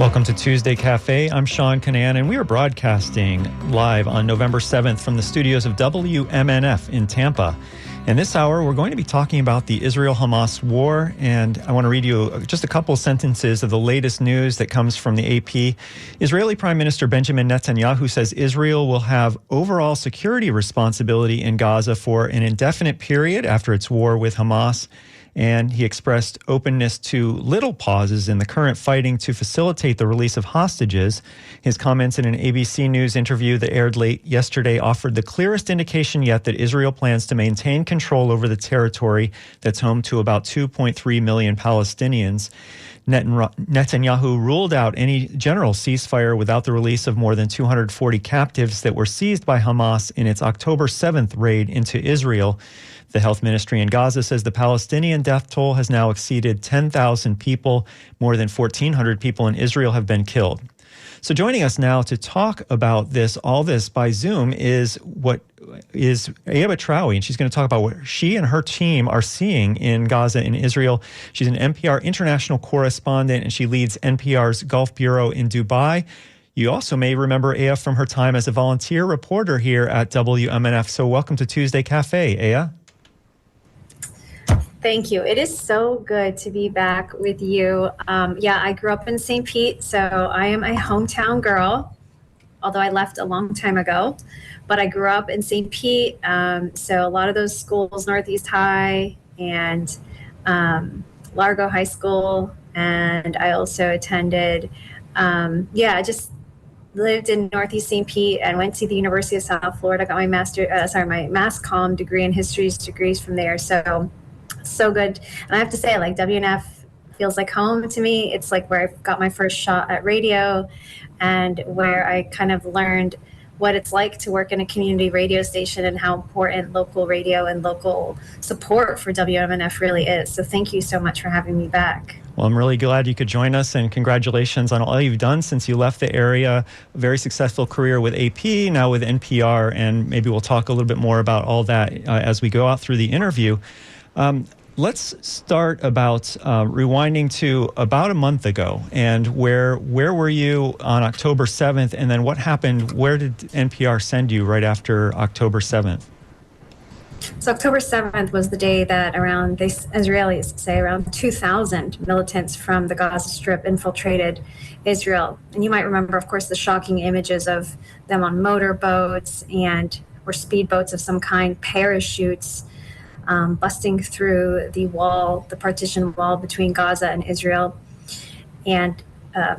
Welcome to Tuesday Cafe. I'm Sean Canan, and we are broadcasting live on November 7th from the studios of WMNF in Tampa. In this hour, we're going to be talking about the Israel-Hamas war, and I want to read you just a couple sentences of the latest news that comes from the AP. Israeli Prime Minister Benjamin Netanyahu says Israel will have overall security responsibility in Gaza for an indefinite period after its war with Hamas. And he expressed openness to little pauses in the current fighting to facilitate the release of hostages. His comments in an ABC News interview that aired late yesterday offered the clearest indication yet that Israel plans to maintain control over the territory that's home to about 2.3 million Palestinians. Netanyahu ruled out any general ceasefire without the release of more than 240 captives that were seized by Hamas in its October 7th raid into Israel. The health ministry in Gaza says the Palestinian death toll has now exceeded 10,000 people. More than 1,400 people in Israel have been killed. So joining us now to talk about all this by Zoom is Aya Batrawy, and she's going to talk about what she and her team are seeing in Gaza and Israel. She's an NPR international correspondent, and she leads NPR's Gulf Bureau in Dubai. You also may remember Aya from her time as a volunteer reporter here at WMNF. So welcome to Tuesday Cafe, Aya. Thank you. It is so good to be back with you. I grew up in St. Pete, so I am a hometown girl, although I left a long time ago. But I grew up in St. Pete, so a lot of those schools, Northeast High and Largo High School, and I also attended, I just lived in Northeast St. Pete and went to the University of South Florida, got my my Mass Comm degree and Histories degrees from there. So good. And I have to say, like, WNF feels like home to me. It's like where I got my first shot at radio and where I kind of learned what it's like to work in a community radio station and how important local radio and local support for WMNF really is. So thank you so much for having me back. Well, I'm really glad you could join us, and congratulations on all you've done since you left the area. A very successful career with AP, now with NPR, and maybe we'll talk a little bit more about all that as we go out through the interview. Let's start about rewinding to about a month ago, and where were you on October 7th, and then what happened? Where did NPR send you right after October 7th? So October 7th was the day that Israelis say around 2,000 militants from the Gaza Strip infiltrated Israel. And you might remember, of course, the shocking images of them on motorboats or speedboats of some kind, parachutes, busting through the partition wall between Gaza and Israel. And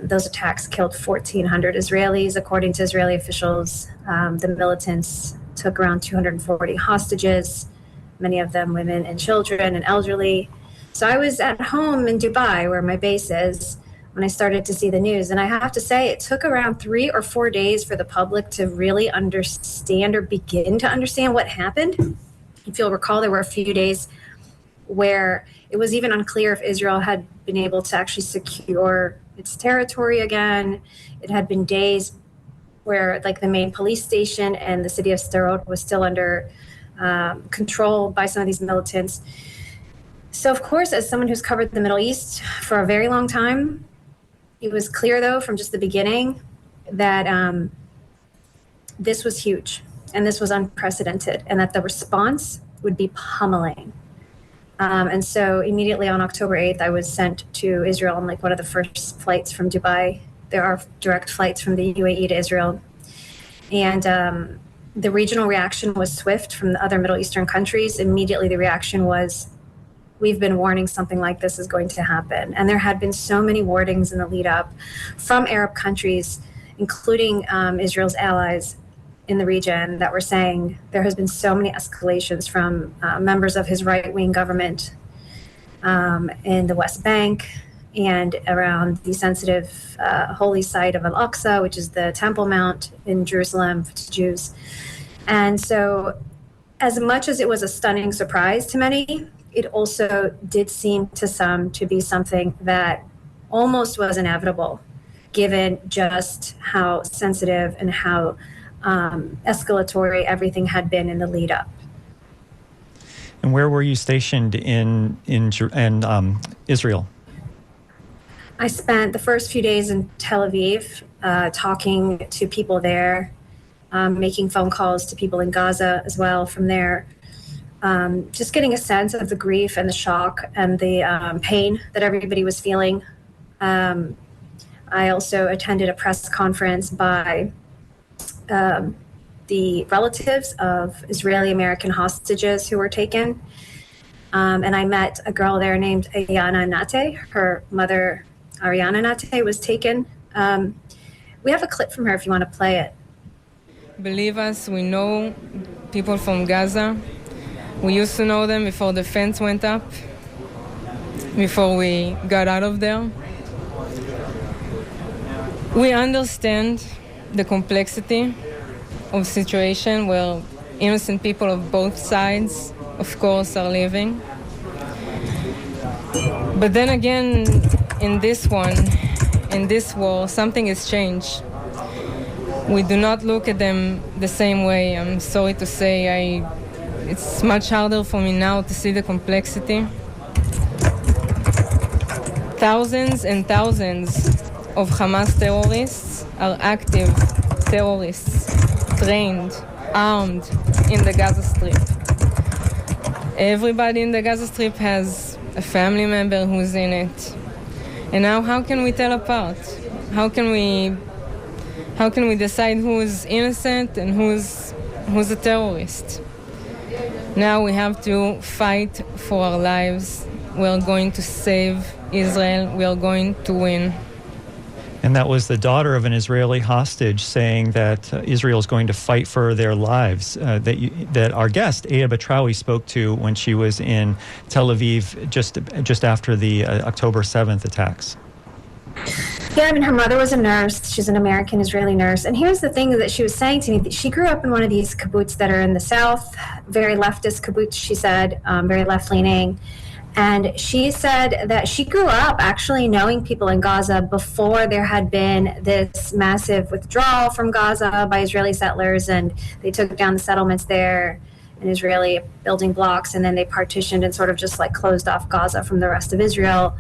those attacks killed 1,400 Israelis. According to Israeli officials, the militants took around 240 hostages, many of them women and children and elderly. So I was at home in Dubai, where my base is, when I started to see the news. And I have to say, it took around 3 or 4 days for the public to really understand or begin to understand what happened. If you'll recall, there were a few days where it was even unclear if Israel had been able to actually secure its territory again. It had been days where, like, the main police station and the city of Sderot was still under control by some of these militants. So, of course, as someone who's covered the Middle East for a very long time, it was clear, though, from just the beginning that this was huge. And this was unprecedented, and that the response would be pummeling. And so immediately on October 8th, I was sent to Israel on one of the first flights from Dubai. There are direct flights from the UAE to Israel. And the regional reaction was swift from the other Middle Eastern countries. Immediately the reaction was, we've been warning something like this is going to happen. And there had been so many warnings in the lead up from Arab countries, including Israel's allies in the region, that were saying there has been so many escalations from members of his right-wing government in the West Bank and around the sensitive holy site of Al-Aqsa, which is the Temple Mount in Jerusalem to Jews. And so, as much as it was a stunning surprise to many, it also did seem to some to be something that almost was inevitable, given just how sensitive and how escalatory everything had been in the lead up. And where were you stationed in Israel? I spent the first few days in Tel Aviv talking to people there, making phone calls to people in Gaza as well from there, just getting a sense of the grief and the shock and the pain that everybody was feeling. I also attended a press conference by the relatives of Israeli-American hostages who were taken. And I met a girl there named Ayana Nate. Her mother, Ariana Nate, was taken. We have a clip from her if you want to play it. Believe us, we know people from Gaza. We used to know them before the fence went up, before we got out of there. We understand the complexity of situation where innocent people of both sides, of course, are living. But then again, in this war, something has changed. We do not look at them the same way. I'm sorry to say, it's much harder for me now to see the complexity. Thousands and thousands of Hamas terrorists are active terrorists, trained, armed in the Gaza Strip. Everybody in the Gaza Strip has a family member who's in it. And now how can we tell apart? How can we decide who is innocent and who's a terrorist? Now we have to fight for our lives. We're going to save Israel. We are going to win. And that was the daughter of an Israeli hostage saying that Israel is going to fight for their lives, that our guest, Aya Batrawy, spoke to when she was in Tel Aviv just after the October 7th attacks. Yeah, I mean, her mother was a nurse. She's an American Israeli nurse. And here's the thing that she was saying to me. That she grew up in one of these kibbutz that are in the south, very leftist kibbutz, she said, very left-leaning. And she said that she grew up actually knowing people in Gaza before there had been this massive withdrawal from Gaza by Israeli settlers, and they took down the settlements there and Israeli building blocks, and then they partitioned and sort of just like closed off Gaza from the rest of Israel.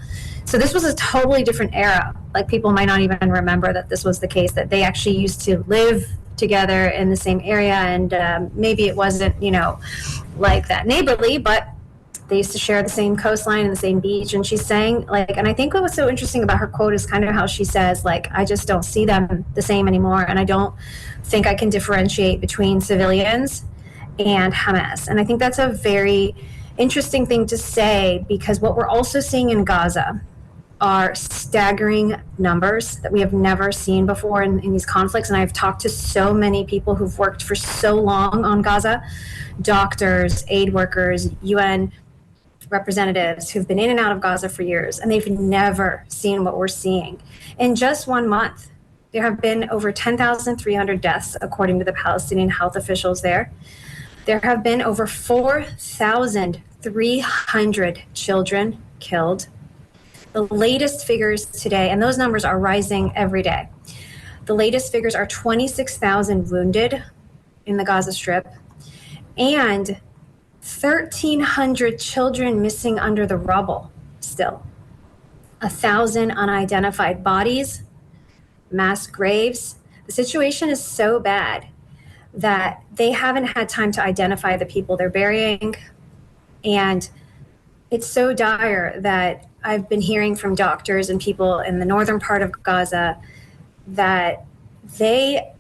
So this was a totally different era. Like, people might not even remember that this was the case, that they actually used to live together in the same area, and maybe it wasn't, like that neighborly, but they used to share the same coastline and the same beach. And she's saying, like, and I think what was so interesting about her quote is kind of how she says, like, I just don't see them the same anymore. And I don't think I can differentiate between civilians and Hamas. And I think that's a very interesting thing to say, because what we're also seeing in Gaza are staggering numbers that we have never seen before in these conflicts. And I've talked to so many people who've worked for so long on Gaza, doctors, aid workers, UN representatives who've been in and out of Gaza for years, and they've never seen what we're seeing. In just 1 month, there have been over 10,300 deaths, according to the Palestinian health officials there. There have been over 4,300 children killed. The latest figures today, and those numbers are rising every day, the latest figures are 26,000 wounded in the Gaza Strip, and 1,300 children missing under the rubble still. 1,000 unidentified bodies, mass graves. The situation is so bad that they haven't had time to identify the people they're burying. And it's so dire that I've been hearing from doctors and people in the northern part of Gaza that they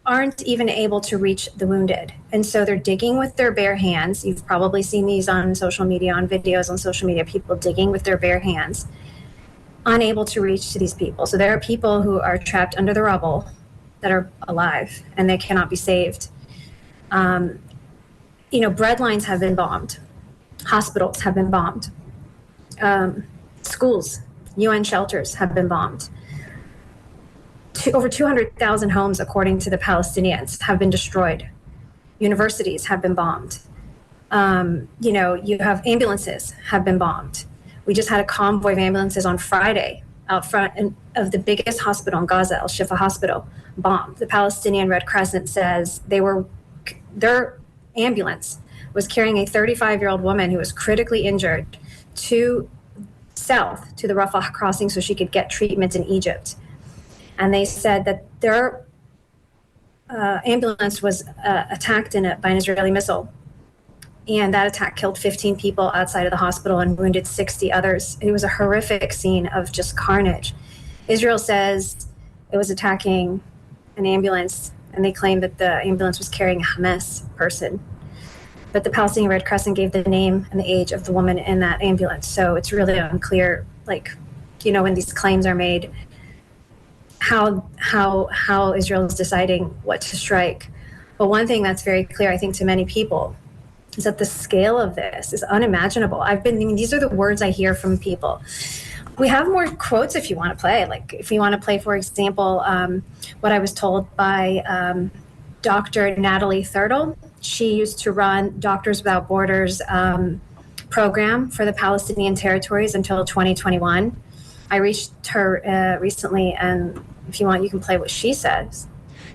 aren't even able to reach the wounded. And so they're digging with their bare hands. You've probably seen these on social media, on videos on social media, people digging with their bare hands, unable to reach to these people. So there are people who are trapped under the rubble that are alive, and they cannot be saved. Bread lines have been bombed. Hospitals have been bombed. Schools, UN shelters have been bombed. Over 200,000 homes, according to the Palestinians, have been destroyed. Universities have been bombed. You have ambulances have been bombed. We just had a convoy of ambulances on Friday out front of the biggest hospital in Gaza, Al-Shifa Hospital, bombed. The Palestinian Red Crescent says their ambulance was carrying a 35-year-old woman who was critically injured to south to the Rafah crossing so she could get treatment in Egypt. And they said that their ambulance was attacked by an Israeli missile. And that attack killed 15 people outside of the hospital and wounded 60 others. It was a horrific scene of just carnage. Israel says it was attacking an ambulance, and they claim that the ambulance was carrying a Hamas person. But the Palestinian Red Crescent gave the name and the age of the woman in that ambulance. So it's really unclear, when these claims are made, how Israel is deciding what to strike. But one thing that's very clear, I think, to many people is that the scale of this is unimaginable. These are the words I hear from people. We have more quotes if you want to play. Like if you want to play, for example, what I was told by Dr. Natalie Thurtle. She used to run Doctors Without Borders program for the Palestinian territories until 2021. I reached her recently, and if you want, you can play what she says.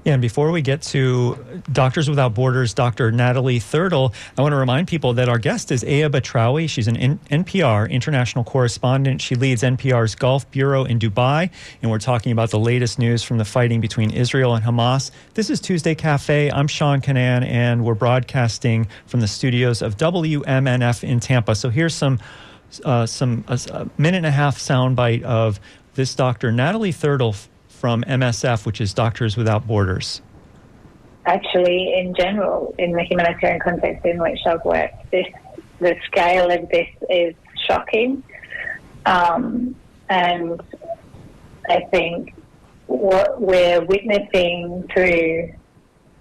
Yeah, and before we get to Doctors Without Borders, Dr. Natalie Thurtle, I want to remind people that our guest is Aya Batrawy. She's an NPR international correspondent. She leads NPR's Gulf Bureau in Dubai, and we're talking about the latest news from the fighting between Israel and Hamas. This is Tuesday Cafe. I'm Sean Canan, and we're broadcasting from the studios of WMNF in Tampa. So here's a minute and a half soundbite of this Dr. Natalie Thurtle from MSF, which is Doctors Without Borders. Actually, in general, in the humanitarian context in which I've worked, the scale of this is shocking. And I think what we're witnessing through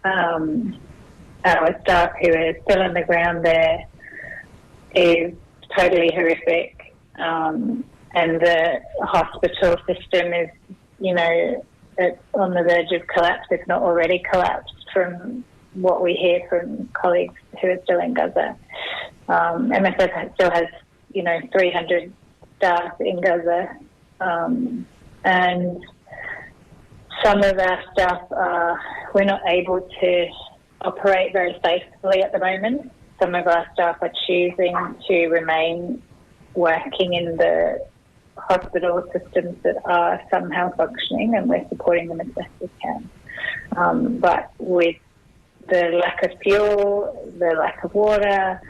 our staff who are still on the ground there is totally horrific. And the hospital system is on the verge of collapse, if not already collapsed, from what we hear from colleagues who are still in Gaza. MSF still has, 300 staff in Gaza, and some of our staff we're not able to operate very safely at the moment. Some of our staff are choosing to remain working in the hospital systems that are somehow functioning, and we're supporting them as best we can. But with the lack of fuel, the lack of water,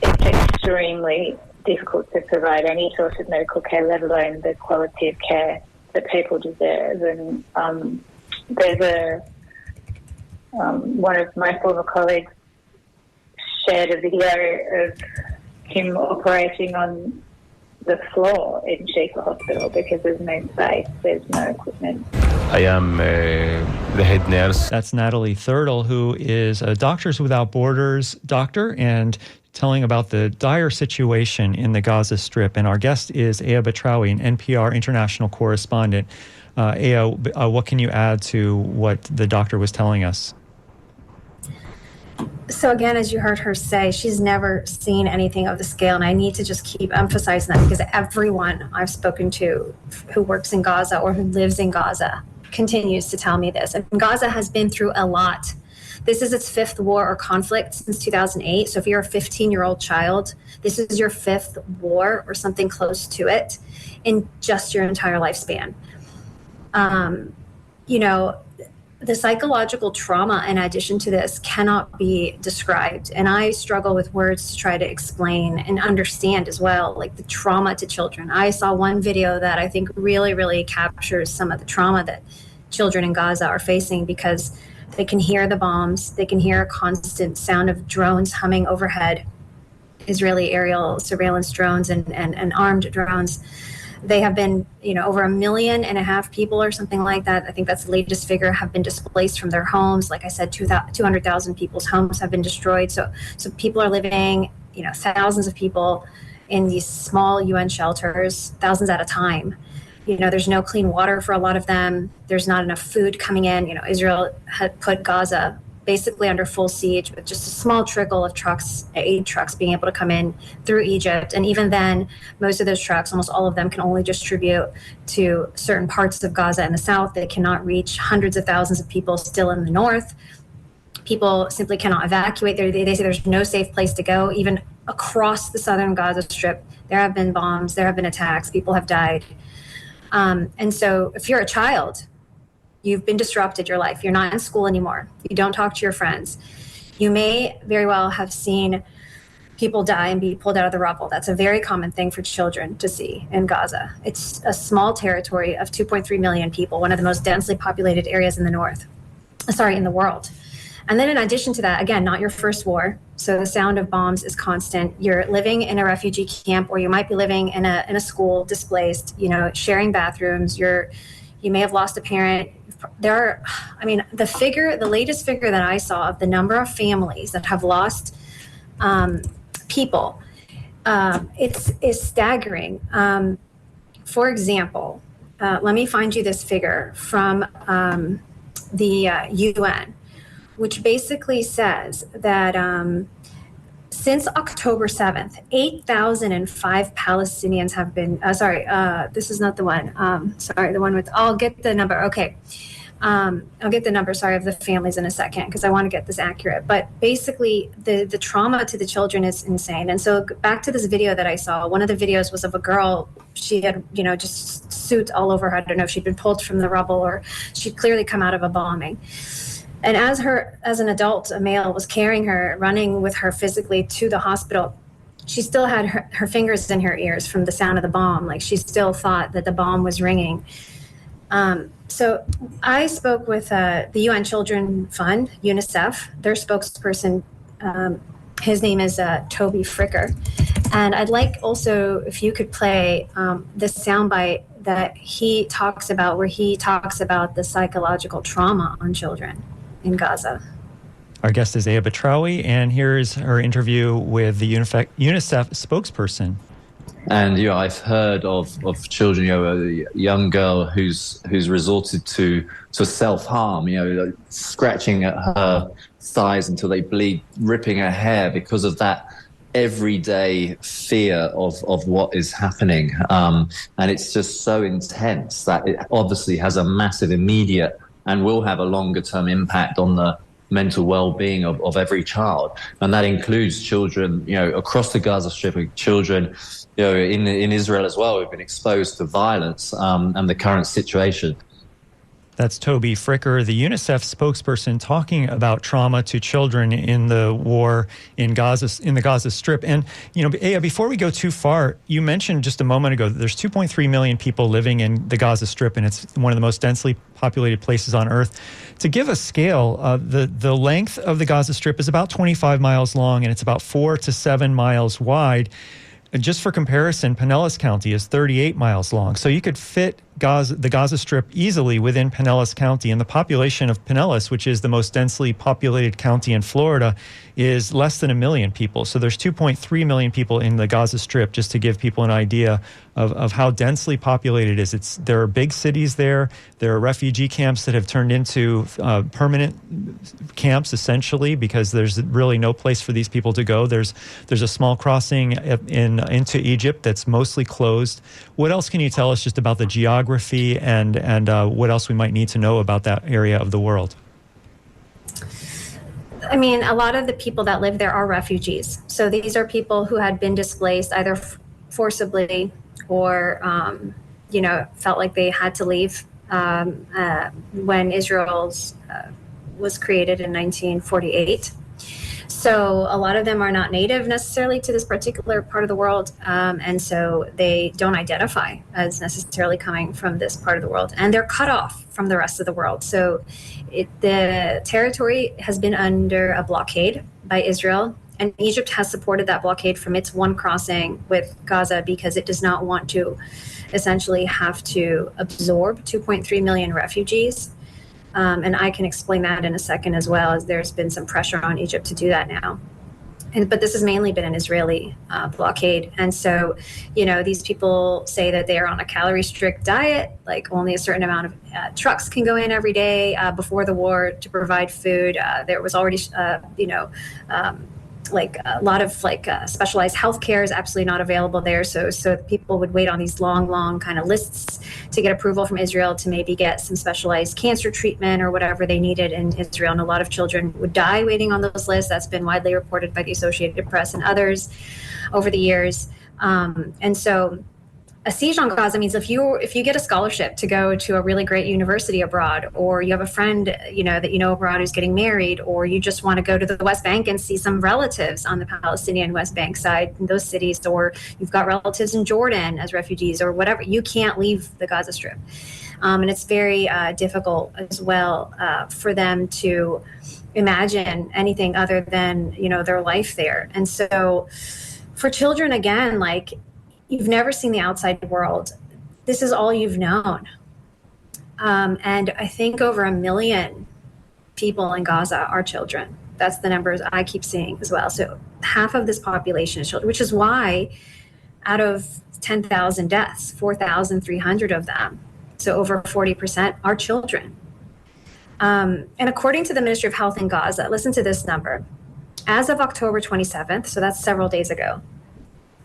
it's extremely difficult to provide any sort of medical care, let alone the quality of care that people deserve. And there's one of my former colleagues shared a video of him operating on the floor in Shifa Hospital because there's no space, there's no equipment. I am the head nurse. That's Natalie Thurtle, who is a Doctors Without Borders doctor and telling about the dire situation in the Gaza Strip. And our guest is Aya Batrawy, an NPR international correspondent. Aya, what can you add to what the doctor was telling us? So again, as you heard her say, she's never seen anything of the scale. And I need to just keep emphasizing that because everyone I've spoken to who works in Gaza or who lives in Gaza continues to tell me this. And Gaza has been through a lot. This is its fifth war or conflict since 2008. So if you're a 15-year-old child, this is your fifth war or something close to it in just your entire lifespan. The psychological trauma in addition to this cannot be described. And I struggle with words to try to explain and understand as well, like the trauma to children. I saw one video that I think really, really captures some of the trauma that children in Gaza are facing because they can hear the bombs. They can hear a constant sound of drones humming overhead, Israeli aerial surveillance drones and armed drones. They have been, over 1.5 million people or something like that. I think that's the latest figure, have been displaced from their homes. Like I said, 200,000 people's homes have been destroyed. So people are living, thousands of people in these small UN shelters, thousands at a time. There's no clean water for a lot of them. There's not enough food coming in. Israel had put Gaza basically under full siege with just a small trickle of aid trucks being able to come in through Egypt. And even then, most of those trucks, almost all of them, can only distribute to certain parts of Gaza in the south. They cannot reach hundreds of thousands of people still in the north. People simply cannot evacuate. They say there's no safe place to go. Even across the southern Gaza Strip. There have been bombs, there have been attacks, people have died. And so if you're a child, you've been disrupted your life. You're not in school anymore. You don't talk to your friends. You may very well have seen people die and be pulled out of the rubble. That's a very common thing for children to see in Gaza. It's a small territory of 2.3 million people, one of the most densely populated areas in the in the world. And then in addition to that, again, not your first war. So the sound of bombs is constant. You're living in a refugee camp, or you might be living in a school displaced, sharing bathrooms. You may have lost a parent. The latest figure that I saw of the number of families that have lost people, is staggering. For example, let me find you this figure from the UN, which basically says that since October 7th, 8,005 Palestinians have been, this is not the one. The one with, I'll get the number. Okay. I'll get the number, of the families in a second, because I want to get this accurate. But basically, the trauma to the children is insane. And so back to this video that I saw, one of the videos was of a girl. She had, just soot all over her. I don't know if she'd been pulled from the rubble or she'd clearly come out of a bombing. And as an adult, a male was carrying her, running with her physically to the hospital, she still had her fingers in her ears from the sound of the bomb. Like, she still thought that the bomb was ringing. So I spoke with the UN Children Fund, UNICEF, their spokesperson. His name is Toby Fricker. And I'd like also, if you could play this soundbite that he talks about, where he talks about the psychological trauma on children in Gaza. Our guest is Aya Batrawy, and here's her interview with the UNICEF spokesperson. And I've heard of children, a young girl who's resorted to self-harm, scratching at her thighs until they bleed, ripping her hair because of that everyday fear of what is happening. And it's just so intense that it obviously has a massive immediate and will have a longer term impact on the mental well-being of every child. And that includes children, across the Gaza Strip, children, in Israel as well, who've been exposed to violence and the current situation. That's Toby Fricker, the UNICEF spokesperson, talking about trauma to children in the war in the Gaza Strip. And, Aya, before we go too far, you mentioned just a moment ago that there's 2.3 million people living in the Gaza Strip, and it's one of the most densely populated places on Earth. To give a scale, the length of the Gaza Strip is about 25 miles long, and it's about 4 to 7 miles wide. And just for comparison, Pinellas County is 38 miles long. So you could fit the Gaza Strip easily within Pinellas County. And the population of Pinellas, which is the most densely populated county in Florida, is less than 1 million people. So there's 2.3 million people in the Gaza Strip, just to give people an idea of how densely populated it is. There are big cities there. There are refugee camps that have turned into permanent camps, essentially, because there's really no place for these people to go. There's a small crossing into Egypt that's mostly closed. What else can you tell us just about the geography and what else we might need to know about that area of the world? I mean, a lot of the people that live there are refugees. So these are people who had been displaced either forcibly or, felt like they had to leave when Israel was created in 1948. So a lot of them are not native necessarily to this particular part of the world, and so they don't identify as necessarily coming from this part of the world, and they're cut off from the rest of the world. So the territory has been under a blockade by Israel, and Egypt has supported that blockade from its one crossing with Gaza because it does not want to essentially have to absorb 2.3 million refugees. And I can explain that in a second, as well, as there's been some pressure on Egypt to do that now. But this has mainly been an Israeli blockade. And so, these people say that they are on a calorie-strict diet, like only a certain amount of trucks can go in every day before the war to provide food. There was already, a lot of specialized healthcare is absolutely not available there. So people would wait on these long kind of lists to get approval from Israel to maybe get some specialized cancer treatment or whatever they needed in Israel. And a lot of children would die waiting on those lists. That's been widely reported by the Associated Press and others over the years. And so a siege on Gaza means if you get a scholarship to go to a really great university abroad, or you have a friend abroad who's getting married, or you just want to go to the West Bank and see some relatives on the Palestinian West Bank side in those cities, or you've got relatives in Jordan as refugees or whatever, you can't leave the Gaza Strip. And it's very difficult as well for them to imagine anything other than, their life there. And so for children, again, you've never seen the outside world. This is all you've known. And I think over 1 million people in Gaza are children. That's the numbers I keep seeing as well. So half of this population is children, which is why out of 10,000 deaths, 4,300 of them, so over 40%, are children. And according to the Ministry of Health in Gaza, listen to this number. As of October 27th, so that's several days ago,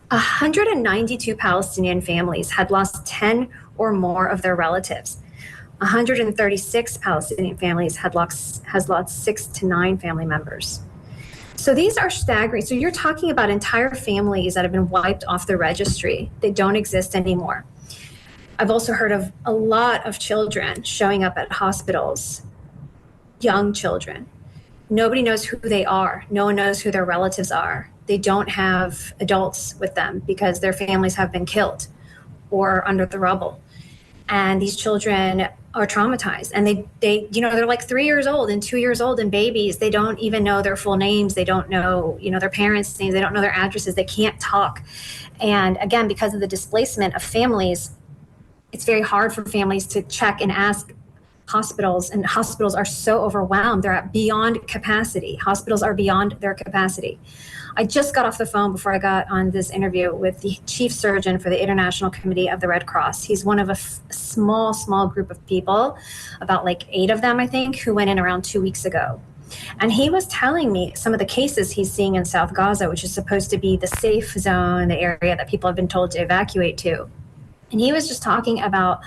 192 Palestinian families had lost 10 or more of their relatives. 136 Palestinian families has lost 6 to 9 family members. So these are staggering. So you're talking about entire families that have been wiped off the registry. They don't exist anymore. I've also heard of a lot of children showing up at hospitals, young children. Nobody knows who they are. No one knows who their relatives are. They don't have adults with them because their families have been killed or under the rubble. And these children are traumatized. And they're like 3 years old and 2 years old and babies. They don't even know their full names. They don't know, their parents' names. They don't know their addresses. They can't talk. And again, because of the displacement of families, it's very hard for families to check and ask hospitals, and hospitals are so overwhelmed. They're at beyond capacity. Hospitals are beyond their capacity. I just got off the phone before I got on this interview with the chief surgeon for the International Committee of the Red Cross. He's one of a small group of people, about 8 of them, I think, who went in around 2 weeks ago. And he was telling me some of the cases he's seeing in South Gaza, which is supposed to be the safe zone, the area that people have been told to evacuate to. And he was just talking about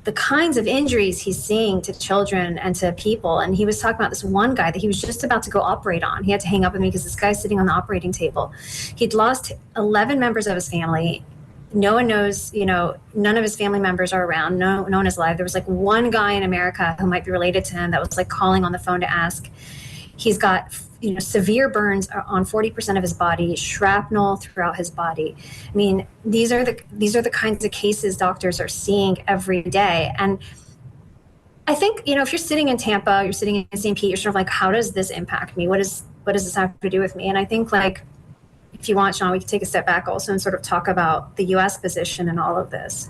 the kinds of injuries he's seeing to children and to people. And he was talking about this one guy that he was just about to go operate on. He had to hang up with me because this guy's sitting on the operating table. He'd lost 11 members of his family. No one knows, none of his family members are around. No one is alive. There was one guy in America who might be related to him that was calling on the phone to ask. He's got severe burns on 40% of his body, shrapnel throughout his body. I mean, these are the kinds of cases doctors are seeing every day. And I think, if you're sitting in Tampa, you're sitting in St. Pete, you're sort of how does this impact me? What does this have to do with me? And I think if you want, Sean, we can take a step back also and sort of talk about the U.S. position in all of this.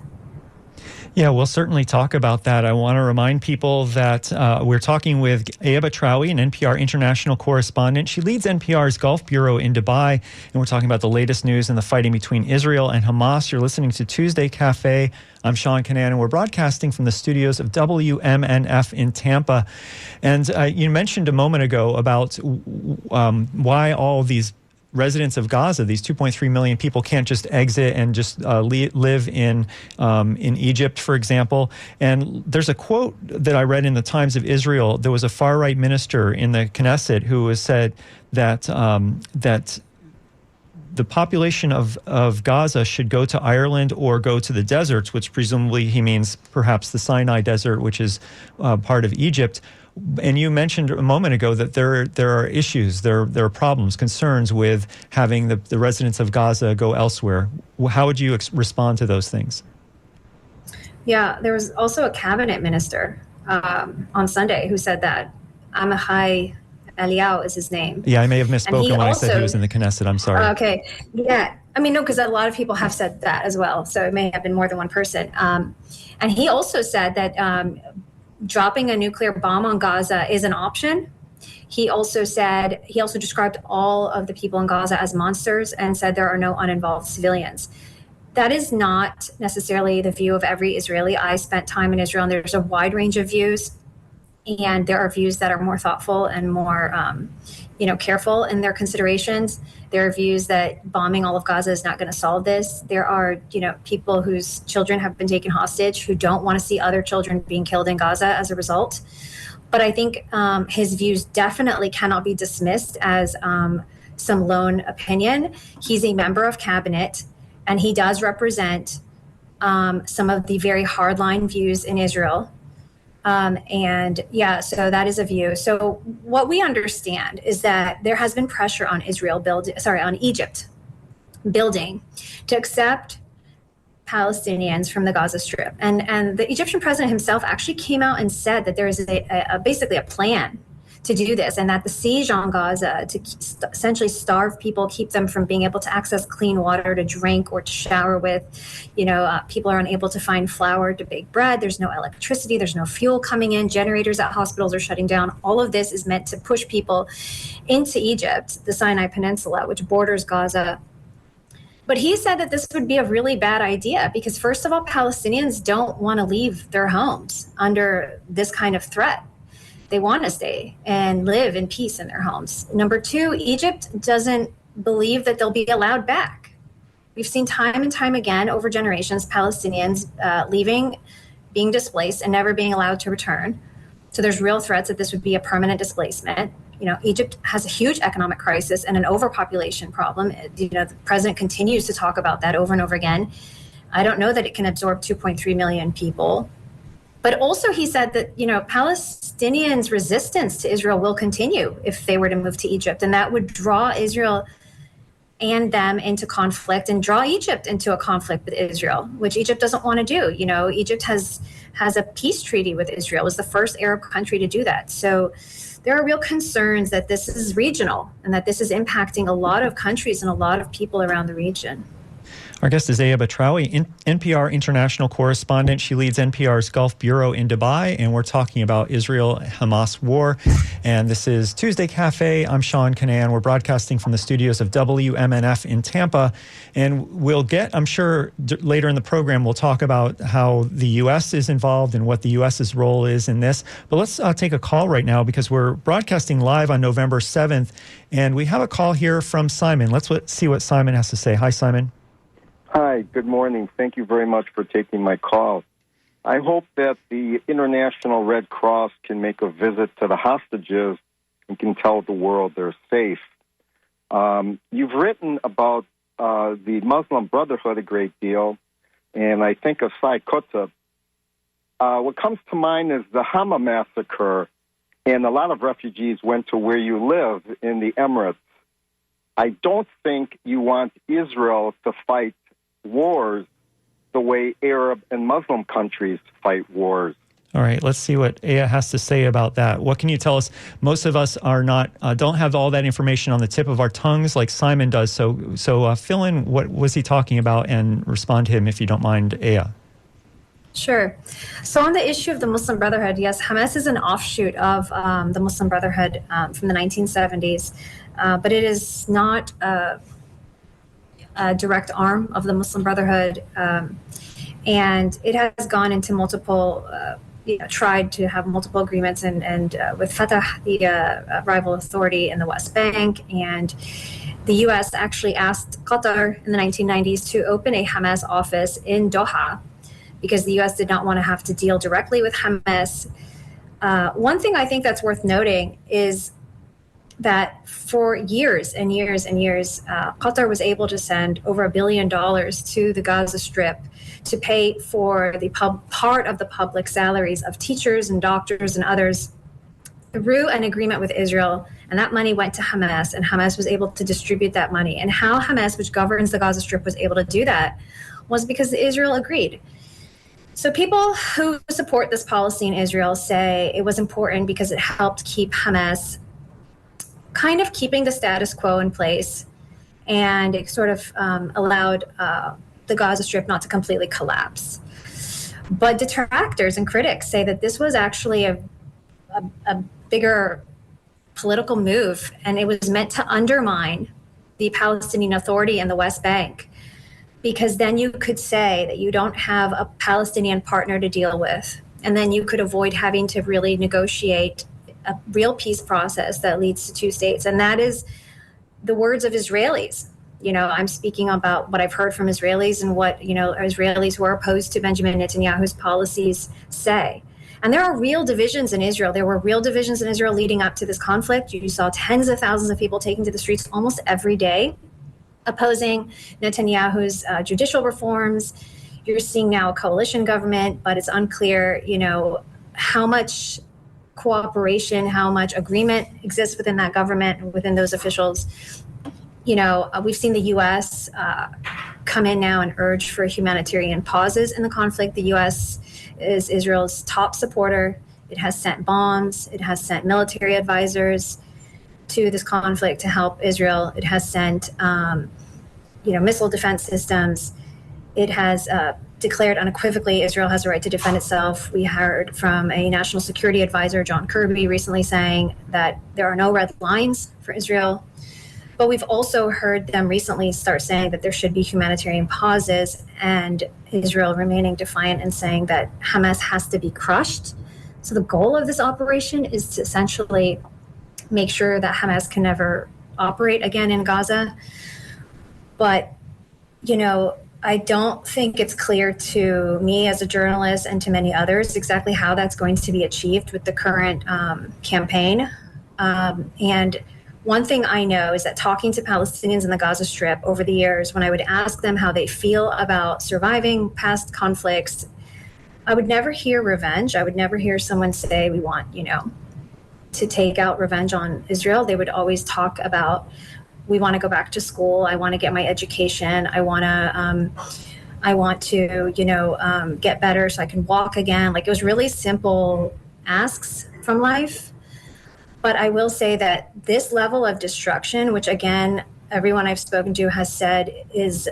Yeah, we'll certainly talk about that. I want to remind people that we're talking with Aya Batrawy, an NPR international correspondent. She leads NPR's Gulf Bureau in Dubai, and we're talking about the latest news in the fighting between Israel and Hamas. You're listening to Tuesday Cafe. I'm Sean Canan, and we're broadcasting from the studios of WMNF in Tampa. And you mentioned a moment ago about why all these residents of Gaza, these 2.3 million people, can't just exit and just live in Egypt, for example. And there's a quote that I read in the Times of Israel. There was a far-right minister in the Knesset who has said that that the population of Gaza should go to Ireland or go to the deserts, which presumably he means perhaps the Sinai Desert, which is part of Egypt. And you mentioned a moment ago that there are issues, there are problems, concerns with having the residents of Gaza go elsewhere. How would you respond to those things? Yeah, there was also a cabinet minister on Sunday who said that. Amichai Eliyahu is his name. Yeah, I may have misspoken when I said he was in the Knesset. I'm sorry. Okay. Yeah. I mean, no, because a lot of people have said that as well. So it may have been more than one person. And he also said that dropping a nuclear bomb on Gaza is an option. He also described all of the people in Gaza as monsters and said there are no uninvolved civilians. That is not necessarily the view of every Israeli. I spent time in Israel, and there's a wide range of views. and there are views that are more thoughtful and more, careful in their considerations. There are views that bombing all of Gaza is not going to solve this. There are, people whose children have been taken hostage who don't want to see other children being killed in Gaza as a result. But I think his views definitely cannot be dismissed as some lone opinion. He's a member of cabinet, and he does represent some of the very hardline views in Israel. So that is a view. So what we understand is that there has been pressure on on Egypt building to accept Palestinians from the Gaza Strip. And the Egyptian president himself actually came out and said that there is basically a plan to do this, and that the siege on Gaza to essentially starve people, keep them from being able to access clean water to drink or to shower with. People are unable to find flour to bake bread. There's no electricity. There's no fuel coming in. Generators at hospitals are shutting down. All of this is meant to push people into Egypt, the Sinai Peninsula, which borders Gaza. But he said that this would be a really bad idea because, first of all, Palestinians don't want to leave their homes under this kind of threat. They want to stay and live in peace in their homes. Number two, Egypt doesn't believe that they'll be allowed back. We've seen time and time again over generations, Palestinians leaving, being displaced, and never being allowed to return. So there's real threats that this would be a permanent displacement. Egypt has a huge economic crisis and an overpopulation problem. The president continues to talk about that over and over again. I don't know that it can absorb 2.3 million people. But also he said that, Palestinians' resistance to Israel will continue if they were to move to Egypt. And that would draw Israel and them into conflict and draw Egypt into a conflict with Israel, which Egypt doesn't want to do. Egypt has a peace treaty with Israel. It was the first Arab country to do that. So there are real concerns that this is regional and that this is impacting a lot of countries and a lot of people around the region. Our guest is Aya Batrawy, NPR international correspondent. She leads NPR's Gulf Bureau in Dubai, and we're talking about Israel-Hamas war. And this is Tuesday Cafe. I'm Sean Canan. We're broadcasting from the studios of WMNF in Tampa. And we'll get, I'm sure, later in the program, we'll talk about how the U.S. is involved and what the U.S.'s role is in this. But let's take a call right now because we're broadcasting live on November 7th. And we have a call here from Simon. Let's see what Simon has to say. Hi, Simon. Hi, good morning. Thank you very much for taking my call. I hope that the International Red Cross can make a visit to the hostages and can tell the world they're safe. You've written about the Muslim Brotherhood a great deal, and I think of Sai Qutb. What comes to mind is the Hama massacre, and a lot of refugees went to where you live in the Emirates. I don't think you want Israel to fight wars the way Arab and Muslim countries fight wars. All right, let's see what Aya has to say about that. What can you tell us? Most of us are not don't have all that information on the tip of our tongues like Simon does. So fill in what was he talking about and respond to him if you don't mind, Aya. Sure. So on the issue of the Muslim Brotherhood, yes, Hamas is an offshoot of the Muslim Brotherhood from the 1970s, but it is not a direct arm of the Muslim Brotherhood, and it has gone into multiple, tried to have multiple agreements and with Fatah, the rival authority in the West Bank, and the U.S. actually asked Qatar in the 1990s to open a Hamas office in Doha because the U.S. did not want to have to deal directly with Hamas. One thing I think that's worth noting is that for years and years and years, Qatar was able to send over $1 billion to the Gaza Strip to pay for the part of the public salaries of teachers and doctors and others through an agreement with Israel. And that money went to Hamas, and Hamas was able to distribute that money. And how Hamas, which governs the Gaza Strip, was able to do that was because Israel agreed. So people who support this policy in Israel say it was important because it helped keep Hamas kind of keeping the status quo in place, and it sort of allowed the Gaza Strip not to completely collapse. But detractors and critics say that this was actually a bigger political move, and it was meant to undermine the Palestinian Authority in the West Bank, because then you could say that you don't have a Palestinian partner to deal with. And then you could avoid having to really negotiate a real peace process that leads to two states. And that is the words of Israelis. I'm speaking about what I've heard from Israelis and what, Israelis who are opposed to Benjamin Netanyahu's policies say. And there are real divisions in Israel. There were real divisions in Israel leading up to this conflict. You saw tens of thousands of people taking to the streets almost every day, opposing Netanyahu's judicial reforms. You're seeing now a coalition government, but it's unclear, how much cooperation, how much agreement exists within that government and within those officials. We've seen the U.S. Come in now and urge for humanitarian pauses in the conflict. The U.S. is Israel's top supporter. It has sent bombs. It has sent military advisors to this conflict to help Israel. It has sent, missile defense systems. It has declared unequivocally Israel has a right to defend itself. We heard from a national security advisor, John Kirby, recently saying that there are no red lines for Israel. But we've also heard them recently start saying that there should be humanitarian pauses, and Israel remaining defiant and saying that Hamas has to be crushed. So the goal of this operation is to essentially make sure that Hamas can never operate again in Gaza. But, I don't think it's clear to me as a journalist and to many others exactly how that's going to be achieved with the current campaign. And one thing I know is that talking to Palestinians in the Gaza Strip over the years, when I would ask them how they feel about surviving past conflicts, I would never hear revenge. I would never hear someone say, we want, to take out revenge on Israel. They would always talk about, we want to go back to school. I want to get my education. I want to, get better so I can walk again. Like, it was really simple asks from life. But I will say that this level of destruction, which again, everyone I've spoken to has said is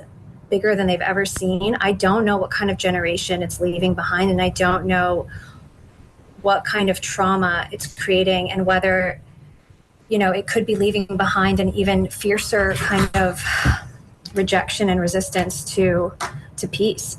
bigger than they've ever seen. I don't know what kind of generation it's leaving behind, and I don't know what kind of trauma it's creating, and whether, it could be leaving behind an even fiercer kind of rejection and resistance to peace.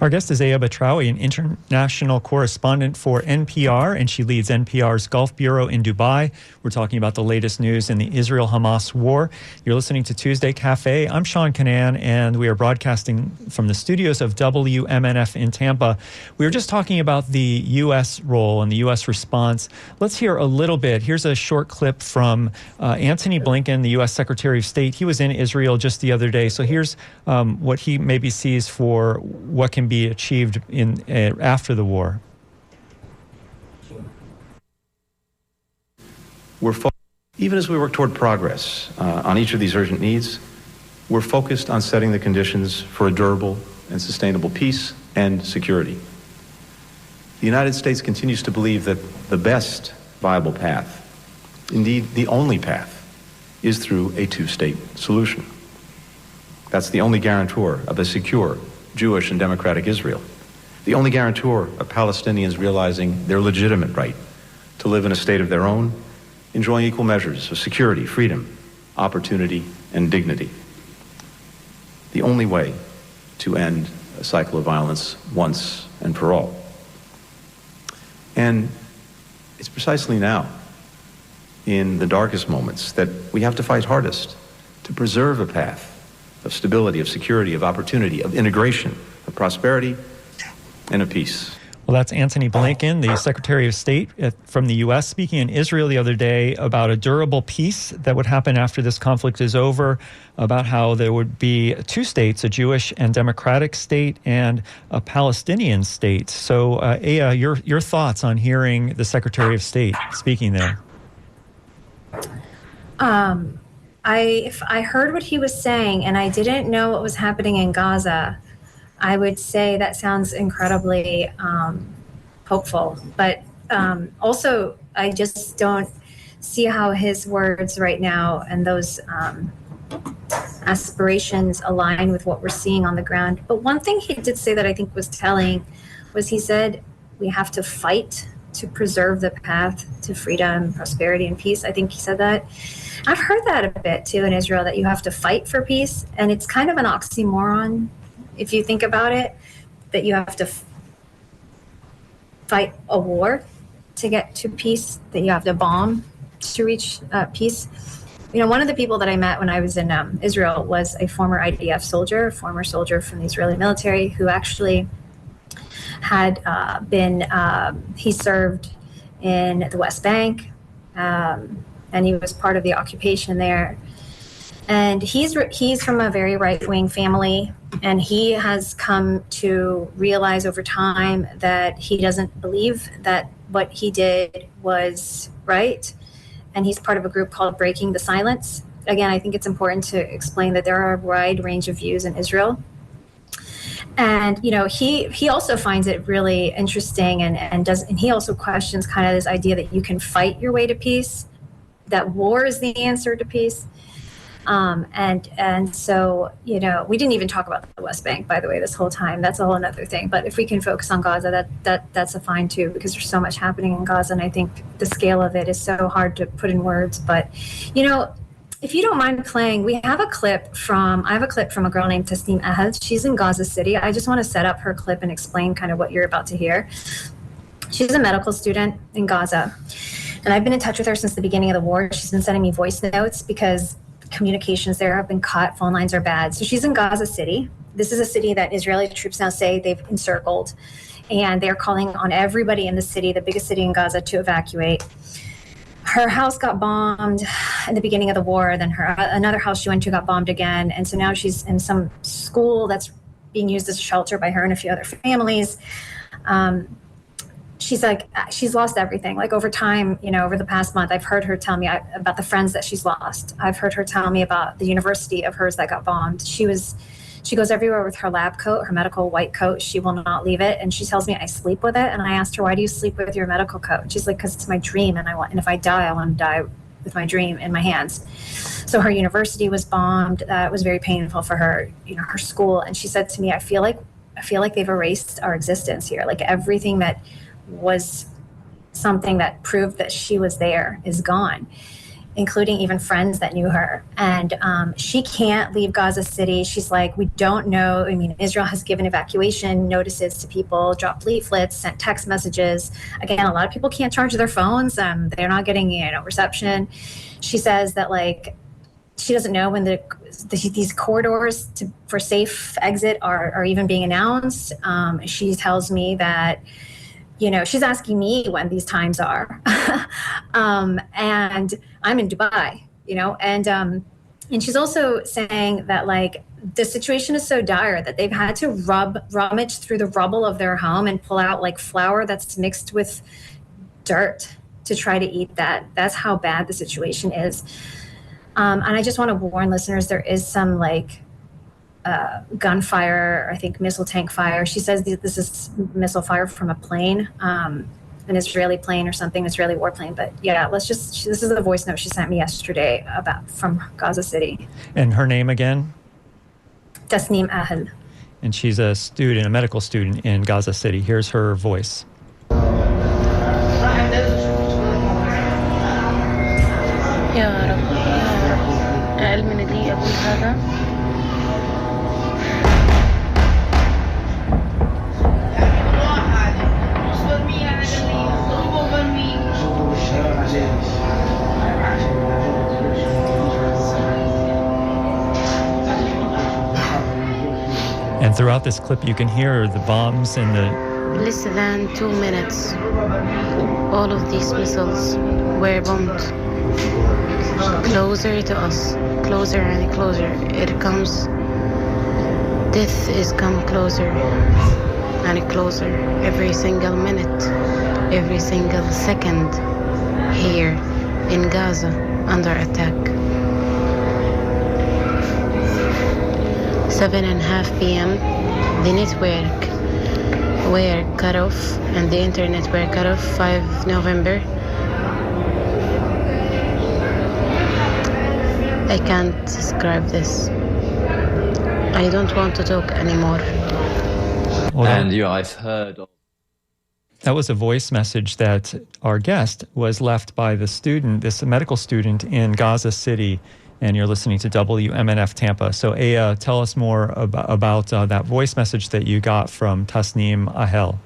Our guest is Aya Batrawy, an international correspondent for NPR, and she leads NPR's Gulf Bureau in Dubai. We're talking about the latest news in the Israel-Hamas war. You're listening to Tuesday Cafe. I'm Sean Canan, and we are broadcasting from the studios of WMNF in Tampa. We were just talking about the U.S. role and the U.S. response. Let's hear a little bit. Here's a short clip from Antony Blinken, the U.S. Secretary of State. He was in Israel just the other day. So here's what he maybe sees for what can be achieved in after the war. Even as we work toward progress on each of these urgent needs, we're focused on setting the conditions for a durable and sustainable peace and security. The United States continues to believe that the best viable path, indeed the only path, is through a two-state solution. That's the only guarantor of a secure Jewish and democratic Israel, the only guarantor of Palestinians realizing their legitimate right to live in a state of their own, enjoying equal measures of security, freedom, opportunity, and dignity. The only way to end a cycle of violence once and for all. And it's precisely now, in the darkest moments, that we have to fight hardest to preserve a path of stability, of security, of opportunity, of integration, of prosperity, and of peace. Well, that's Antony Blinken, the Secretary of State from the U.S., speaking in Israel the other day about a durable peace that would happen after this conflict is over, about how there would be two states, a Jewish and democratic state and a Palestinian state. So, Aya, your thoughts on hearing the Secretary of State speaking there? If I heard what he was saying and I didn't know what was happening in Gaza, I would say that sounds incredibly hopeful. But also, I just don't see how his words right now and those aspirations align with what we're seeing on the ground. But one thing he did say that I think was telling was he said we have to fight to preserve the path to freedom, prosperity, and peace. I think he said that. I've heard that a bit too in Israel, that you have to fight for peace. And it's kind of an oxymoron if you think about it, that you have to fight a war to get to peace, that you have to bomb to reach peace. One of the people that I met when I was in Israel was a former IDF soldier, former soldier from the Israeli military, who actually had he served in the West Bank, and he was part of the occupation there. And he's from a very right-wing family, and he has come to realize over time that he doesn't believe that what he did was right. And he's part of a group called Breaking the Silence. Again, I think it's important to explain that there are a wide range of views in Israel. And he also finds it really interesting, and he also questions kind of this idea that you can fight your way to peace, that war is the answer to peace. And so, we didn't even talk about the West Bank, by the way, this whole time. That's a whole other thing. But if we can focus on Gaza, that's a fine too, because there's so much happening in Gaza, and I think the scale of it is so hard to put in words. But, if you don't mind playing, I have a clip from a girl named Tasneem Ahad. She's in Gaza City. I just want to set up her clip and explain kind of what you're about to hear. She's a medical student in Gaza, and I've been in touch with her since the beginning of the war. She's been sending me voice notes because communications there have been cut, phone lines are bad. So she's in Gaza City. This is a city that Israeli troops now say they've encircled, and they're calling on everybody in the city, the biggest city in Gaza, to evacuate. Her house got bombed in the beginning of the war. Then another house she went to got bombed again. And so now she's in some school that's being used as a shelter by her and a few other families. She's lost everything. Like over time, over the past month, I've heard her tell me about the friends that she's lost. I've heard her tell me about the university of hers that got bombed. She goes everywhere with her lab coat, her medical white coat. She will not leave it. And she tells me I sleep with it. And I asked her, why do you sleep with your medical coat? And she's like, because it's my dream. And if I die, I want to die with my dream in my hands. So her university was bombed. That was very painful for her, her school. And she said to me, I feel like they've erased our existence here. Like everything that was something that proved that she was there is gone, including even friends that knew her. And she can't leave Gaza City. She's like, we don't know. I mean, Israel has given evacuation notices to people, dropped leaflets, sent text messages. Again, a lot of people can't charge their phones. They're not getting, reception. She says that she doesn't know when these corridors for safe exit are even being announced. She tells me that she's asking me when these times are. And I'm in Dubai, and she's also saying that the situation is so dire that they've had to rummage through the rubble of their home and pull out flour that's mixed with dirt to try to eat that. That's how bad the situation is. And I just want to warn listeners, there is some gunfire, I think missile tank fire. She says this is missile fire from a plane, an Israeli plane or something, Israeli warplane. But yeah, this is a voice note she sent me yesterday from Gaza City. And her name again? Tasneem Ahad. And she's a medical student in Gaza City. Here's her voice. And throughout this clip, you can hear the bombs and the... Less than 2 minutes, all of these missiles were bombed. Closer to us, closer and closer. It comes. Death is come closer and closer every single minute, every single second here in Gaza under attack. 7:30 p.m. the network were cut off and the internet were cut off. 5 November. I can't describe this. I don't want to talk anymore. And I've heard of... That was a voice message that our guest was left by this medical student in Gaza City, and you're listening to WMNF Tampa. So Aya, tell us more about that voice message that you got from Tasneem Ahad.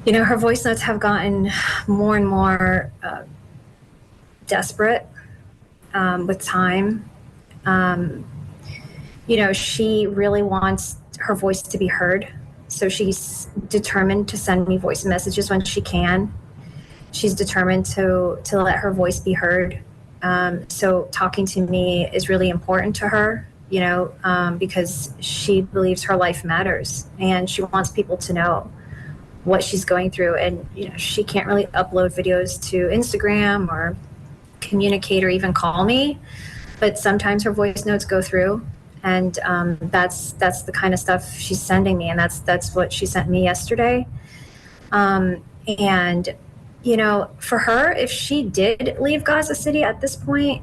Her voice notes have gotten more and more desperate with time. She really wants her voice to be heard. So she's determined to send me voice messages when she can. She's determined to let her voice be heard. So talking to me is really important to her, because she believes her life matters and she wants people to know what she's going through. And, she can't really upload videos to Instagram or communicate or even call me, but sometimes her voice notes go through. And that's the kind of stuff she's sending me, and that's what she sent me yesterday. And for her, if she did leave Gaza City at this point,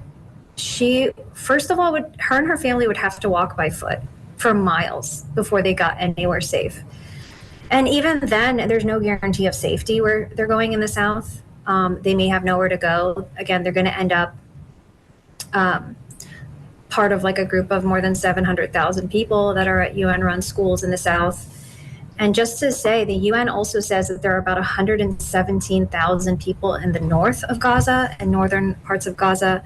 she first of all her and her family would have to walk by foot for miles before they got anywhere safe. And even then, there's no guarantee of safety where they're going in the south. They may have nowhere to go. Again, they're going to end up part of like a group of more than 700,000 people that are at UN-run schools in the south. And just to say, the UN also says that there are about 117,000 people in the north of Gaza and northern parts of Gaza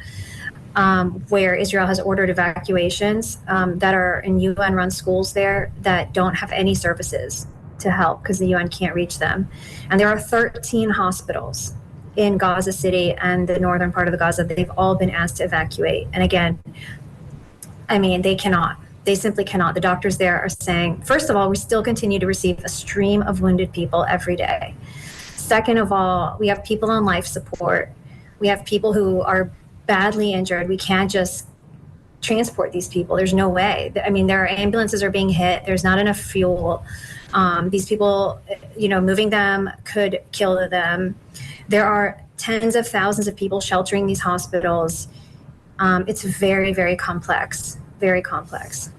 where Israel has ordered evacuations that are in UN-run schools there that don't have any services to help because the UN can't reach them. And there are 13 hospitals in Gaza City and the northern part of the Gaza. They've all been asked to evacuate. And again, they cannot. They simply cannot. The doctors there are saying, first of all, we still continue to receive a stream of wounded people every day. Second of all, we have people on life support. We have people who are badly injured. We can't just transport these people. There's no way. Their ambulances are being hit. There's not enough fuel. These people, moving them could kill them. There are tens of thousands of people sheltering these hospitals. It's very, very complex. Very complex.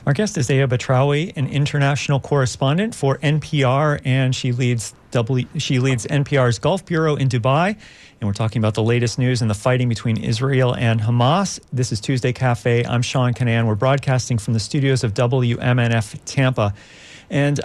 Our guest is Aya Batrawy, an international correspondent for NPR, and she leads NPR's Gulf Bureau in Dubai. And we're talking about the latest news in the fighting between Israel and Hamas. This is Tuesday Cafe. I'm Sean Canan. We're broadcasting from the studios of WMNF Tampa. And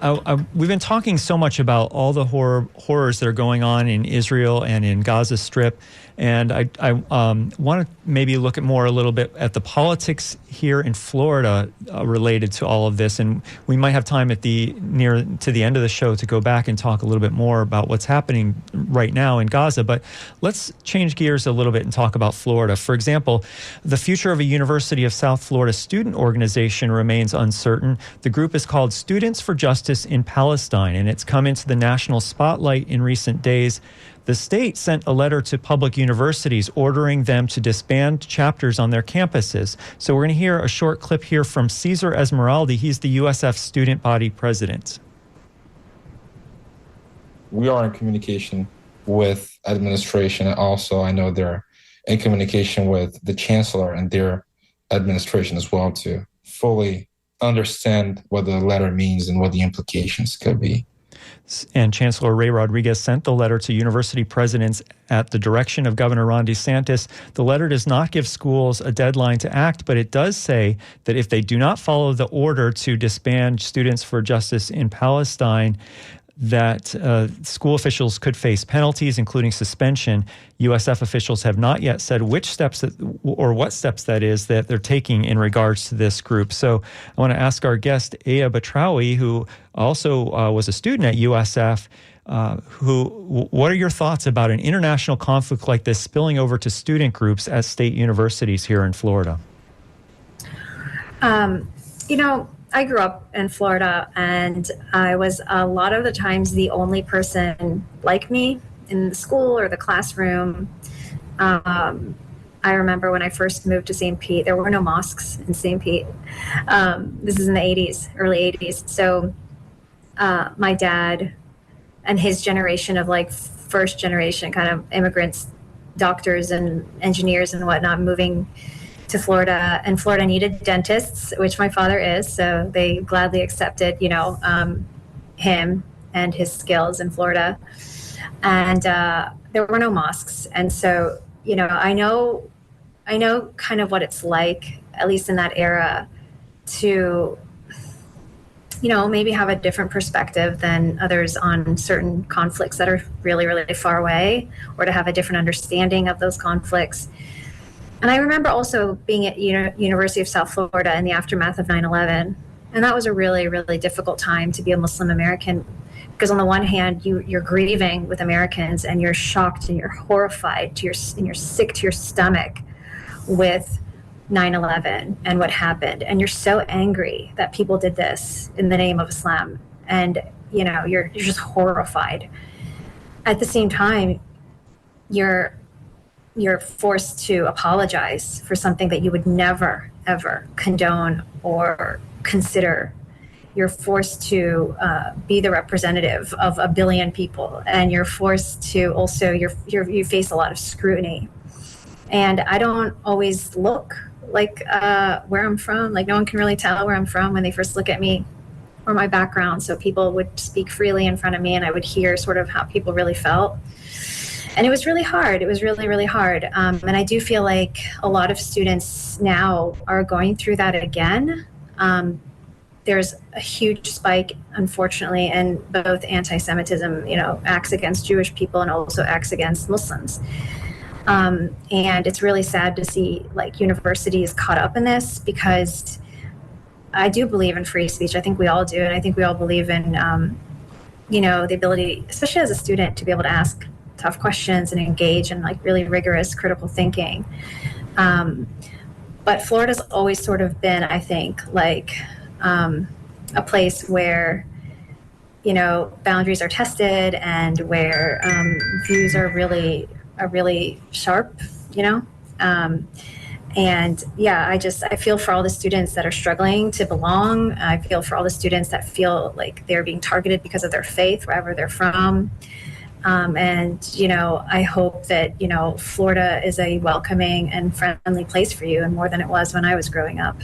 we've been talking so much about all the horrors that are going on in Israel and in Gaza Strip. And I want to maybe look at a little bit at the politics here in Florida related to all of this. And we might have time at near to the end of the show to go back and talk a little bit more about what's happening right now in Gaza. But let's change gears a little bit and talk about Florida. For example, the future of a University of South Florida student organization remains uncertain. The group is called Students for Justice in Palestine, and it's come into the national spotlight in recent days. The state sent a letter to public universities ordering them to disband chapters on their campuses. So we're going to hear a short clip here from Cesar Esmeraldi. He's the USF student body president. We are in communication with administration, and also I know they're in communication with the chancellor and their administration as well to fully understand what the letter means and what the implications could be. And Chancellor Ray Rodriguez sent the letter to university presidents at the direction of Governor Ron DeSantis. The letter does not give schools a deadline to act, but it does say that if they do not follow the order to disband Students for Justice in Palestine, that school officials could face penalties, including suspension. USF officials have not yet said which steps or what steps that is that they're taking in regards to this group. So I want to ask our guest, Aya Batrawy, who also was a student at USF, what are your thoughts about an international conflict like this spilling over to student groups at state universities here in Florida? I grew up in Florida, and I was a lot of the times the only person like me in the school or the classroom. I remember when I first moved to St. Pete, there were no mosques in St. Pete. This is in the 80s, early 80s. So my dad and his generation of first generation kind of immigrants, doctors and engineers and whatnot, moving to Florida, and Florida needed dentists, which my father is, so they gladly accepted, him and his skills in Florida. And there were no mosques, and so I know kind of what it's like, at least in that era, to maybe have a different perspective than others on certain conflicts that are really, really far away, or to have a different understanding of those conflicts. And I remember also being at University of South Florida in the aftermath of 9/11. And that was a really, really difficult time to be a Muslim American, because on the one hand, you're grieving with Americans, and you're shocked and you're horrified and you're sick to your stomach with 9/11 and what happened. And you're so angry that people did this in the name of Islam. And, you're just horrified. At the same time, you're forced to apologize for something that you would never, ever condone or consider. You're forced to be the representative of a billion people, and you're forced to also, you face a lot of scrutiny. And I don't always look like where I'm from. Like, no one can really tell where I'm from when they first look at me or my background. So people would speak freely in front of me, and I would hear sort of how people really felt. And it was really hard. It was really, really hard. And I do feel like a lot of students now are going through that again. There's a huge spike, unfortunately, in both anti-Semitism, acts against Jewish people and also acts against Muslims. And it's really sad to see universities caught up in this, because I do believe in free speech. I think we all do. And I think we all believe in, the ability, especially as a student, to be able to ask tough questions and engage in really rigorous critical thinking. But Florida's always sort of been, I think, a place where, boundaries are tested, and where views are really sharp, and yeah, I feel for all the students that are struggling to belong. I feel for all the students that feel like they're being targeted because of their faith, wherever they're from. And, I hope that, Florida is a welcoming and friendly place for you, and more than it was when I was growing up.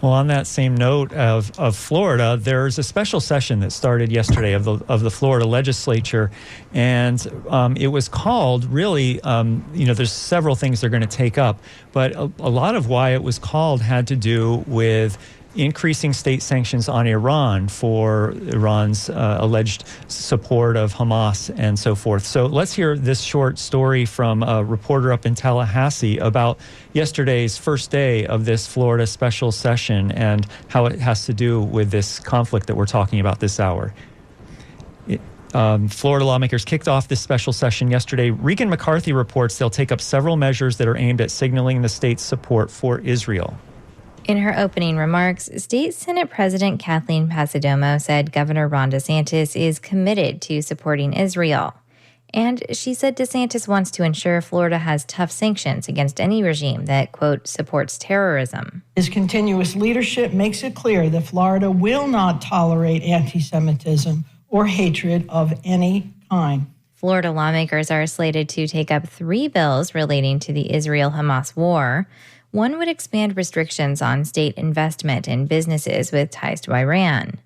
Well, on that same note of Florida, there's a special session that started yesterday of the Florida legislature, and it was called really, there's several things they're going to take up, but a lot of why it was called had to do with increasing state sanctions on Iran for Iran's alleged support of Hamas and so forth. So let's hear this short story from a reporter up in Tallahassee about yesterday's first day of this Florida special session and how it has to do with this conflict that we're talking about this hour. Florida lawmakers kicked off this special session yesterday. Regan McCarthy reports they'll take up several measures that are aimed at signaling the state's support for Israel. In her opening remarks, State Senate President Kathleen Passidomo said Governor Ron DeSantis is committed to supporting Israel. And she said DeSantis wants to ensure Florida has tough sanctions against any regime that, quote, supports terrorism. His continuous leadership makes it clear that Florida will not tolerate anti-Semitism or hatred of any kind. Florida lawmakers are slated to take up 3 bills relating to the Israel-Hamas war. One would expand restrictions on state investment in businesses with ties to Iran.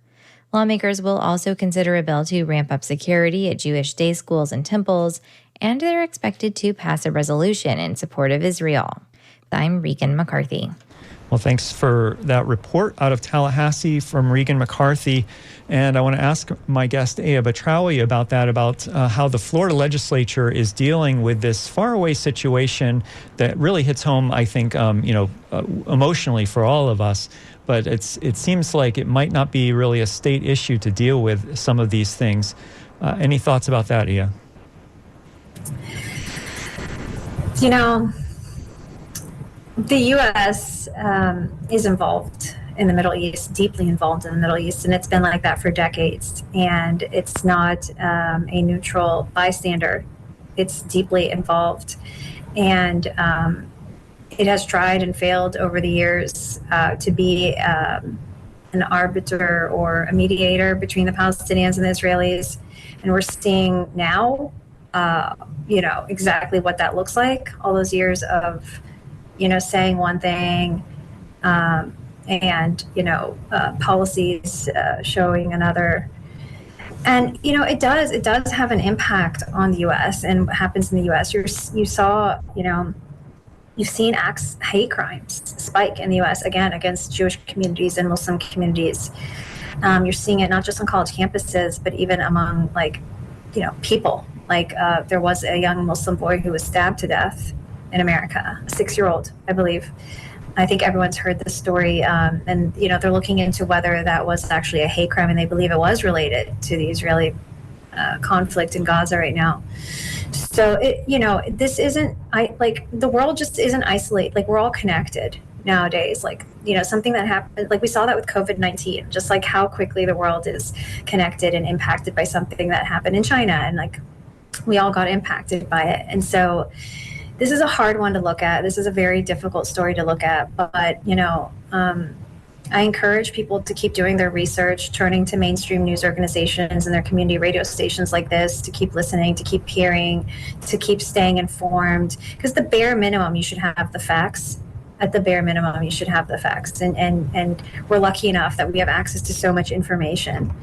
Lawmakers will also consider a bill to ramp up security at Jewish day schools and temples, and they're expected to pass a resolution in support of Israel. I'm Regan McCarthy. Well, thanks for that report out of Tallahassee from Regan McCarthy. And I want to ask my guest, Aya Batrawy, about that, about how the Florida legislature is dealing with this faraway situation that really hits home, I think, emotionally for all of us. But it seems like it might not be really a state issue to deal with some of these things. Any thoughts about that, Aya? The U.S. Is involved in the Middle East, deeply involved in the Middle East, and it's been like that for decades. And it's not a neutral bystander. It's deeply involved. And it has tried and failed over the years to be an arbiter or a mediator between the Palestinians and the Israelis. And we're seeing now, exactly what that looks like. All those years of saying one thing and policies showing another. And, it does have an impact on the U.S. and what happens in the U.S. You saw, you've seen hate crimes spike in the U.S. again against Jewish communities and Muslim communities. You're seeing it not just on college campuses, but even among people. There was a young Muslim boy who was stabbed to death in America, a 6-year-old, I believe. I think everyone's heard this story, and they're looking into whether that was actually a hate crime, and they believe it was related to the Israeli conflict in Gaza right now. So this isn't the world just isn't isolated. Like, we're all connected nowadays. Something that happened, we saw that with COVID-19, just like how quickly the world is connected and impacted by something that happened in China, and we all got impacted by it. And so this is a hard one to look at. This is a very difficult story to look at, but I encourage people to keep doing their research, turning to mainstream news organizations and their community radio stations like this, to keep listening, to keep hearing, to keep staying informed, because the bare minimum, you should have the facts. At the bare minimum, you should have the facts. And we're lucky enough that we have access to so much information,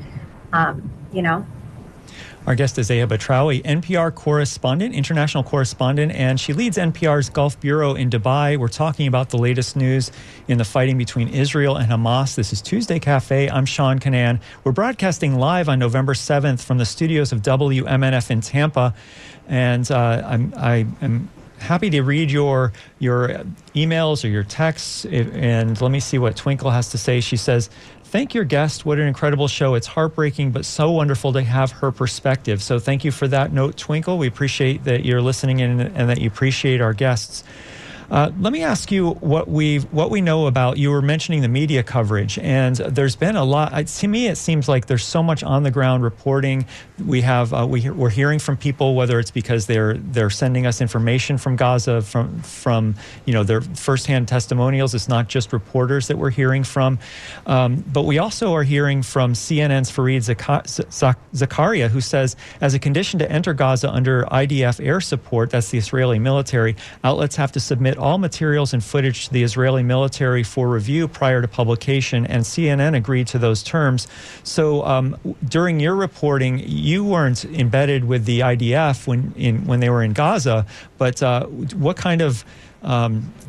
Our guest is Aya Batrawy, NPR correspondent, international correspondent, and she leads NPR's Gulf Bureau in Dubai. We're talking about the latest news in the fighting between Israel and Hamas. This is Tuesday Cafe. I'm Sean Canan. We're broadcasting live on November 7th from the studios of WMNF in Tampa, and I'm happy to read your emails or your texts. And let me see what Twinkle has to say. She says, "Thank your guest. What an incredible show. It's heartbreaking, but so wonderful to have her perspective." So thank you for that note, Twinkle. We appreciate that you're listening in and that you appreciate our guests. Let me ask you what we know about. You were mentioning the media coverage, and there's been a lot. To me, it seems like there's so much on the ground reporting. We're hearing from people, whether it's because they're sending us information from Gaza, from their firsthand testimonials. It's not just reporters that we're hearing from, but we also are hearing from CNN's Fareed Zakaria, who says, as a condition to enter Gaza under IDF air support, that's the Israeli military, outlets have to submit all materials and footage to the Israeli military for review prior to publication, and CNN agreed to those terms. So during your reporting, you weren't embedded with the IDF when they were in Gaza, but what kind of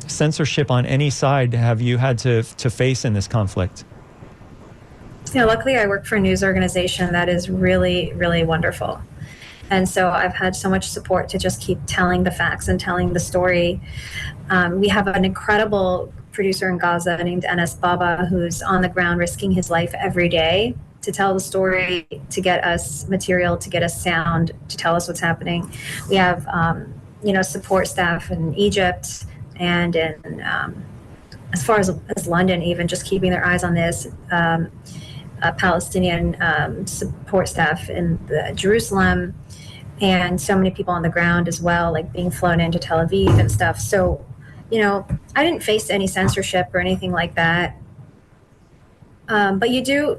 censorship on any side have you had to face in this conflict? Luckily, I work for a news organization that is really, really wonderful. And so I've had so much support to just keep telling the facts and telling the story. We have an incredible producer in Gaza named Enes Baba, who's on the ground risking his life every day to tell the story, to get us material, to get us sound, to tell us what's happening. We have, support staff in Egypt and in, as far as London, even just keeping their eyes on this. Palestinian support staff in Jerusalem, and so many people on the ground as well, like being flown into Tel Aviv and stuff. So, I didn't face any censorship or anything like that. But you do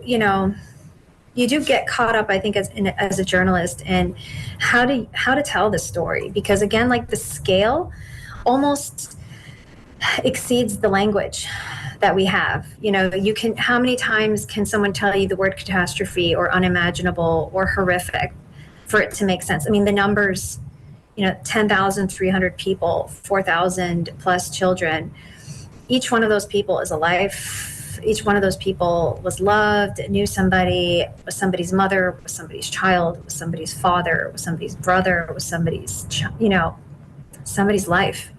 get caught up, I think, as a journalist, in how to tell the story, because again, the scale almost exceeds the language that we have. How many times can someone tell you the word catastrophe or unimaginable or horrific for it to make sense? I mean, the numbers, 10,300 people, 4,000 plus children. Each one of those people is a life. Each one of those people was loved, knew somebody, was somebody's mother, was somebody's child, was somebody's father, was somebody's brother, was somebody's, somebody's life.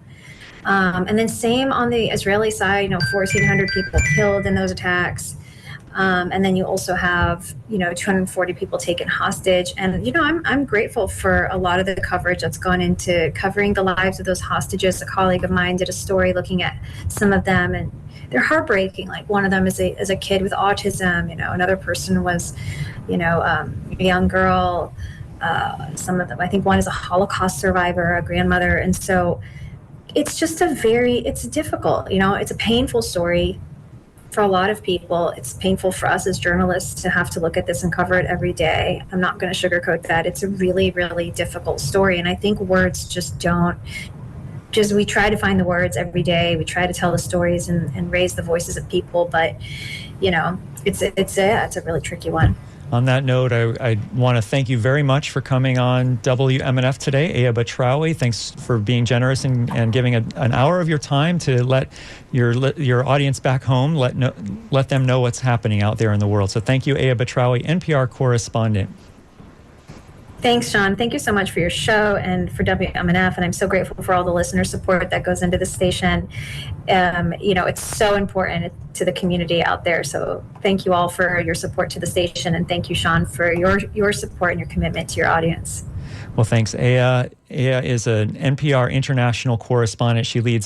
And then same on the Israeli side, 1,400 people killed in those attacks. And then you also have, 240 people taken hostage. And, I'm grateful for a lot of the coverage that's gone into covering the lives of those hostages. A colleague of mine did a story looking at some of them, and they're heartbreaking. Like, one of them is a kid with autism, another person was, a young girl. Some of them, I think one is a Holocaust survivor, a grandmother. And so it's just it's difficult, it's a painful story for a lot of people. It's painful for us as journalists to have to look at this and cover it every day. I'm not going to sugarcoat that. It's a really, really difficult story. And I think words we try to find the words every day. We try to tell the stories and raise the voices of people, but it's a really tricky one. On that note, I want to thank you very much for coming on WMNF today. Aya Batrawy, thanks for being generous and giving an hour of your time to let your audience back home, let them know what's happening out there in the world. So thank you, Aya Batrawy, NPR correspondent. Thanks, Sean. Thank you so much for your show and for WMNF. And I'm so grateful for all the listener support that goes into the station. It's so important to the community out there. So thank you all for your support to the station. And thank you, Sean, for your support and your commitment to your audience. Well, thanks, Aya. Aya is an NPR international correspondent. She leads